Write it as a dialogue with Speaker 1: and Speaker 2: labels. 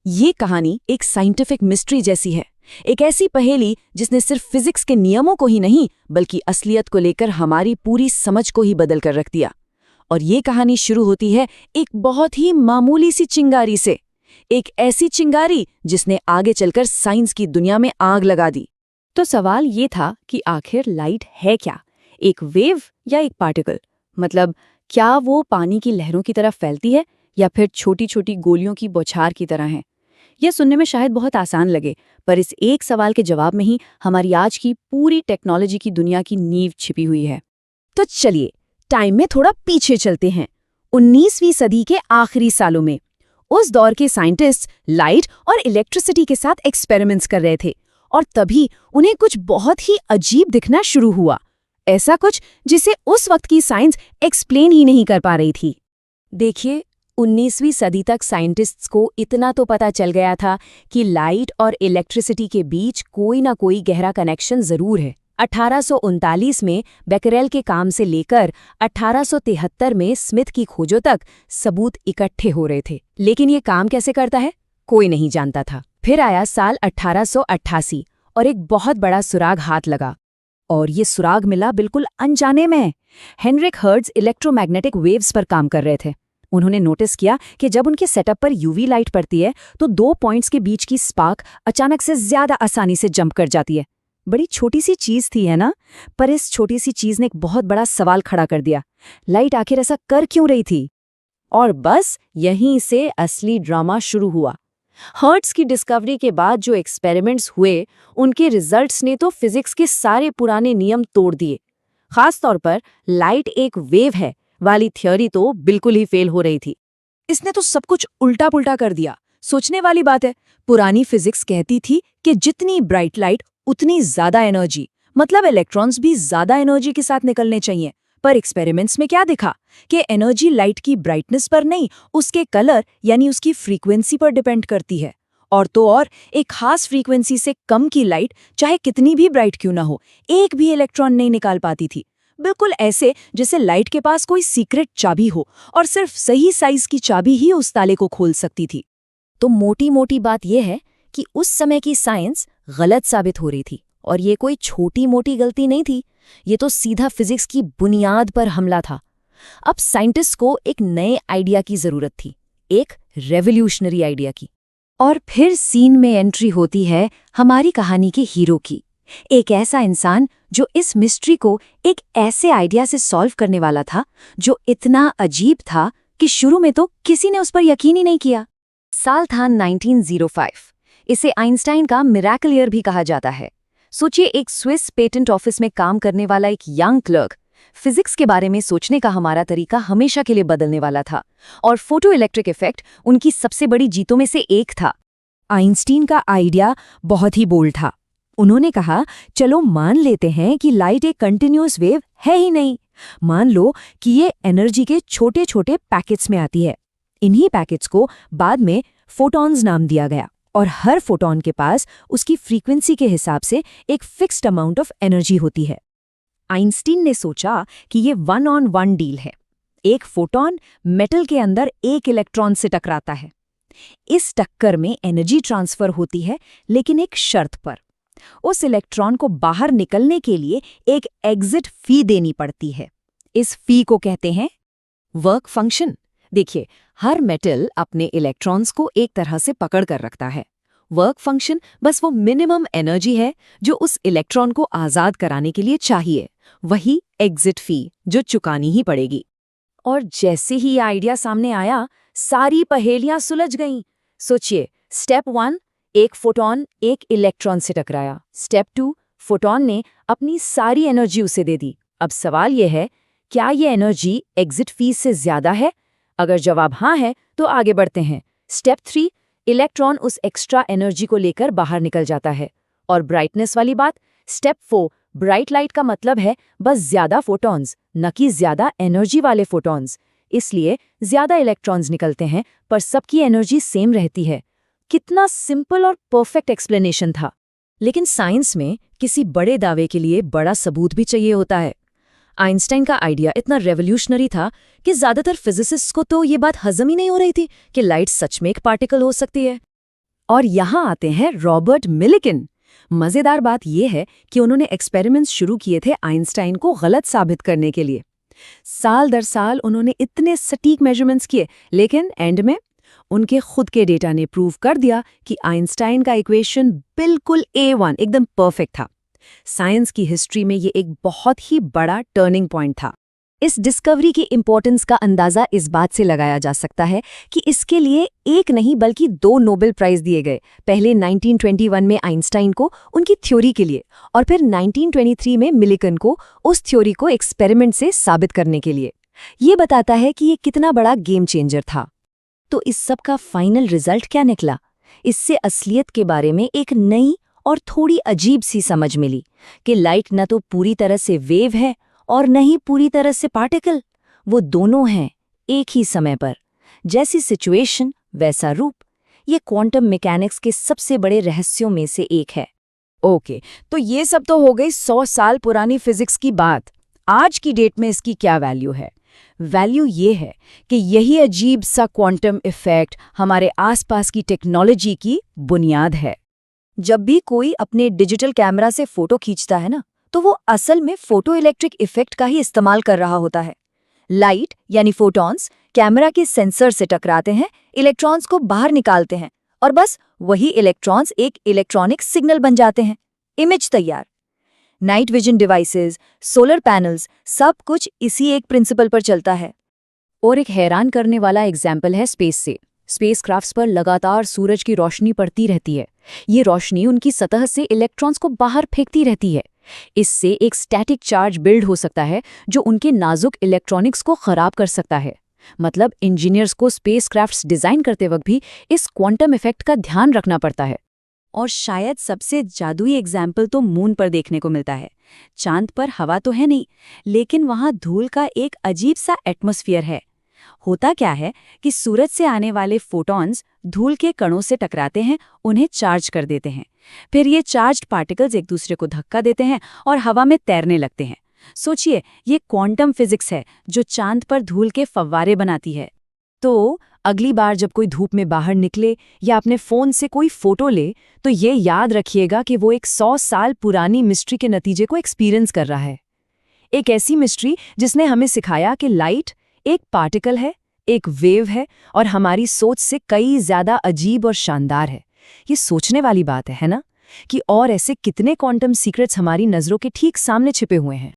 Speaker 1: ये कहानी एक साइंटिफिक मिस्ट्री जैसी है। एक ऐसी पहेली जिसने सिर्फ फिजिक्स के नियमों को ही नहीं बल्कि असलियत को लेकर हमारी पूरी समझ को ही बदल कर रख दिया। और ये कहानी शुरू होती है एक बहुत ही मामूली सी चिंगारी से। एक ऐसी चिंगारी जिसने आगे चलकर साइंस की दुनिया में आग लगा दी। तो सवाल ये था कि आखिर लाइट है क्या, एक वेव या एक पार्टिकल? मतलब क्या वो पानी की लहरों की तरह फैलती है या फिर छोटी छोटी गोलियों की बौछार की तरह है? यह सुनने में शायद बहुत आसान लगे, पर इस एक सवाल के जवाब में ही हमारी आज की पूरी टेक्नोलॉजी की दुनिया की नींव छिपी हुई है। तो चलिए टाइम में थोड़ा पीछे चलते हैं, 19वीं सदी के आखिरी सालों में। उस दौर के साइंटिस्ट लाइट और इलेक्ट्रिसिटी के साथ एक्सपेरिमेंट्स कर रहे थे और तभी उन्हें कुछ बहुत ही अजीब दिखना शुरू हुआ। ऐसा कुछ जिसे उस वक्त की साइंस एक्सप्लेन ही नहीं कर पा रही थी। देखिए, 19वीं सदी तक साइंटिस्ट्स को इतना तो पता चल गया था कि लाइट और इलेक्ट्रिसिटी के बीच कोई ना कोई गहरा कनेक्शन जरूर है। 1839 में बेकरेल के काम से लेकर 1873 में स्मिथ की खोजों तक सबूत इकट्ठे हो रहे थे, लेकिन ये काम कैसे करता है कोई नहीं जानता था। फिर आया साल 1888 और एक बहुत बड़ा सुराग हाथ लगा, और ये सुराग मिला बिल्कुल अनजाने में। हेनरिक हर्ट्ज इलेक्ट्रोमैग्नेटिक वेव्स पर काम कर रहे थे। उन्होंने नोटिस किया कि जब उनके सेटअप पर यूवी लाइट पड़ती है तो दो पॉइंट्स के बीच की स्पार्क अचानक से ज्यादा आसानी से जंप कर जाती है। बड़ी छोटी सी चीज थी, है ना? पर इस छोटी सी चीज ने एक बहुत बड़ा सवाल खड़ा कर दिया। लाइट आखिर ऐसा कर क्यों रही थी? और बस यहीं से असली ड्रामा शुरू हुआ। हर्ट्ज की डिस्कवरी के बाद जो एक्सपेरिमेंट्स हुए, उनके रिजल्ट्स ने तो फिजिक्स के सारे पुराने नियम तोड़ दिए। खासतौर पर लाइट एक वेव है वाली थ्योरी तो बिल्कुल ही फेल हो रही थी। इसने तो सब कुछ उल्टा पुल्टा कर दिया। सोचने वाली बात है, पुरानी फिजिक्स कहती थी कि जितनी ब्राइट लाइट उतनी ज्यादा एनर्जी, मतलब इलेक्ट्रॉन्स भी ज्यादा एनर्जी के साथ निकलने चाहिए। पर एक्सपेरिमेंट्स में क्या दिखा कि एनर्जी लाइट की ब्राइटनेस पर नहीं, उसके कलर यानी उसकी फ्रीक्वेंसी पर डिपेंड करती है। और तो और एक खास फ्रीक्वेंसी से कम की लाइट चाहे कितनी भी ब्राइट क्यों ना हो, एक भी इलेक्ट्रॉन नहीं निकाल पाती थी। बिल्कुल ऐसे जैसे लाइट के पास कोई सीक्रेट चाबी हो और सिर्फ सही साइज की चाबी ही उस ताले को खोल सकती थी। तो मोटी मोटी बात यह है कि उस समय की साइंस गलत साबित हो रही थी, और ये कोई छोटी मोटी गलती नहीं थी, ये तो सीधा फिजिक्स की बुनियाद पर हमला था। अब साइंटिस्ट को एक नए आइडिया की जरूरत थी, एक रेवोल्यूशनरी आइडिया की। और फिर सीन में एंट्री होती है हमारी कहानी के हीरो की, एक ऐसा इंसान जो इस मिस्ट्री को एक ऐसे आइडिया से सॉल्व करने वाला था जो इतना अजीब था कि शुरू में तो किसी ने उस पर यकीन ही नहीं किया। साल था 1905। इसे आइंस्टाइन का मिरेकल ईयर भी कहा जाता है। सोचिए, एक स्विस पेटेंट ऑफिस में काम करने वाला एक यंग क्लर्क। फिजिक्स के बारे में सोचने का हमारा तरीका हमेशा के लिए बदलने वाला था, और फोटो इलेक्ट्रिक इफेक्ट उनकी सबसे बड़ी जीतों में से एक था। आइंस्टीन का आइडिया बहुत ही बोल्ड था। उन्होंने कहा, चलो मान लेते हैं कि लाइट एक कंटिन्यूअस वेव है ही नहीं। मान लो कि ये एनर्जी के छोटे छोटे पैकेट्स में आती है। इन्हीं पैकेट्स को बाद में फोटॉन्स नाम दिया गया, और हर फोटॉन के पास उसकी फ्रीक्वेंसी के हिसाब से एक फिक्स्ड अमाउंट ऑफ एनर्जी होती है। आइंस्टीन ने सोचा कि ये 1-on-1 डील है। एक फोटॉन मेटल के अंदर एक इलेक्ट्रॉन से टकराता है। इस टक्कर में एनर्जी ट्रांसफर होती है, लेकिन एक शर्त पर। उस इलेक्ट्रॉन को बाहर निकलने के लिए एक एग्जिट फी देनी पड़ती है। इस फी को कहते हैं वर्क फंक्शन। देखिए, हर मेटल अपने इलेक्ट्रॉन्स को एक तरह से पकड़ कर रखता है। वर्क फंक्शन बस वो मिनिमम एनर्जी है जो उस इलेक्ट्रॉन को आजाद कराने के लिए चाहिए, वही एग्जिट फी जो चुकानी ही पड़ेगी। और जैसे ही ये आइडिया सामने आया, सारी पहेलियां सुलझ गईं। सोचिए, स्टेप 1, एक फोटॉन एक इलेक्ट्रॉन से टकराया। स्टेप 2, फोटॉन ने अपनी सारी एनर्जी उसे दे दी। अब सवाल यह है, क्या ये एनर्जी एग्जिट फीस से ज्यादा है? अगर जवाब हाँ है तो आगे बढ़ते हैं। स्टेप 3, इलेक्ट्रॉन उस एक्स्ट्रा एनर्जी को लेकर बाहर निकल जाता है। और ब्राइटनेस वाली बात, स्टेप 4, ब्राइट लाइट का मतलब है बस ज्यादा फोटॉन्स, न कि ज्यादा एनर्जी वाले फोटॉन्स। इसलिए ज्यादा इलेक्ट्रॉन्स निकलते हैं पर सबकी एनर्जी सेम रहती है। कितना सिंपल और परफेक्ट एक्सप्लेनेशन था। लेकिन साइंस में किसी बड़े दावे के लिए बड़ा सबूत भी चाहिए होता है। आइंस्टाइन का आइडिया इतना रेवोल्यूशनरी था कि ज्यादातर फिजिसिस्ट्स को तो ये बात हजम ही नहीं हो रही थी कि लाइट सच में एक पार्टिकल हो सकती है। और यहाँ आते हैं रॉबर्ट मिलिकन। मजेदार बात यह है कि उन्होंने एक्सपेरिमेंट्स शुरू किए थे आइंस्टाइन को गलत साबित करने के लिए। साल दर साल उन्होंने इतने सटीक मेजरमेंट्स किए, लेकिन एंड में उनके खुद के डेटा ने प्रूव कर दिया कि आइंस्टाइन का इक्वेशन बिल्कुल A1 एकदम परफेक्ट था। साइंस की हिस्ट्री में ये एक बहुत ही बड़ा टर्निंग पॉइंट था। इस डिस्कवरी की इंपॉर्टेंस का अंदाजा इस बात से लगाया जा सकता है कि इसके लिए एक नहीं बल्कि 2 नोबेल प्राइज दिए गए। पहले 1921 में आइंस्टाइन को उनकी थ्योरी के लिए, और फिर 1923 में मिलिकन को उस थ्योरी को एक्सपेरिमेंट से साबित करने के लिए। ये बताता है कि ये कितना बड़ा गेम चेंजर था। तो इस सब का फाइनल रिजल्ट क्या निकला? इससे असलियत के बारे में एक नई और थोड़ी अजीब सी समझ मिली कि लाइट न तो पूरी तरह से वेव है और न ही पूरी तरह से पार्टिकल। वो दोनों हैं एक ही समय पर। जैसी सिचुएशन वैसा रूप। ये क्वांटम मैकेनिक्स के सबसे बड़े रहस्यों में से एक है। ओके, तो ये सब तो हो गई 100 साल पुरानी फिजिक्स की बात। आज की डेट में इसकी क्या वैल्यू है? वैल्यू ये है कि यही अजीब सा क्वांटम इफेक्ट हमारे आसपास की टेक्नोलॉजी की बुनियाद है। जब भी कोई अपने डिजिटल कैमरा से फोटो खींचता है ना, तो वो असल में फोटो इलेक्ट्रिक इफेक्ट का ही इस्तेमाल कर रहा होता है। लाइट यानी फोटॉन्स कैमरा के सेंसर से टकराते हैं, इलेक्ट्रॉन्स को बाहर निकालते हैं, और बस वही इलेक्ट्रॉन्स एक इलेक्ट्रॉनिक सिग्नल बन जाते हैं। इमेज तैयार। Night vision devices, solar panels, सब कुछ इसी एक प्रिंसिपल पर चलता है। और एक हैरान करने वाला एग्जाम्पल है स्पेस से। स्पेसक्राफ्ट्स पर लगातार सूरज की रोशनी पड़ती रहती है। ये रोशनी उनकी सतह से इलेक्ट्रॉन्स को बाहर फेंकती रहती है। इससे एक स्टैटिक चार्ज बिल्ड हो सकता है जो उनके नाजुक इलेक्ट्रॉनिक्स को खराब कर सकता है। मतलब इंजीनियर्स को स्पेसक्राफ्ट्स डिजाइन करते वक्त भी इस क्वांटम इफेक्ट का ध्यान रखना पड़ता है। और शायद सबसे जादुई एग्जाम्पल तो मून पर देखने को मिलता है। चांद पर हवा तो है नहीं, लेकिन वहां धूल का एक अजीब सा एटमॉस्फेयर है। होता क्या है कि सूरज से आने वाले फोटॉन्स धूल के कणों से टकराते हैं, उन्हें चार्ज कर देते हैं। फिर ये चार्ज्ड पार्टिकल्स एक दूसरे को धक्का देते हैं और हवा में तैरने लगते हैं। सोचिए, ये क्वांटम फिजिक्स है जो चांद पर धूल के फव्वारे बनाती है। तो अगली बार जब कोई धूप में बाहर निकले या अपने फोन से कोई फोटो ले, तो ये याद रखिएगा कि वो एक 100 साल पुरानी मिस्ट्री के नतीजे को एक्सपीरियंस कर रहा है। एक ऐसी मिस्ट्री जिसने हमें सिखाया कि लाइट एक पार्टिकल है, एक वेव है, और हमारी सोच से कई ज्यादा अजीब और शानदार है। ये सोचने वाली बात है ना, कि और ऐसे कितने क्वांटम सीक्रेट्स हमारी नजरों के ठीक सामने छिपे हुए हैं।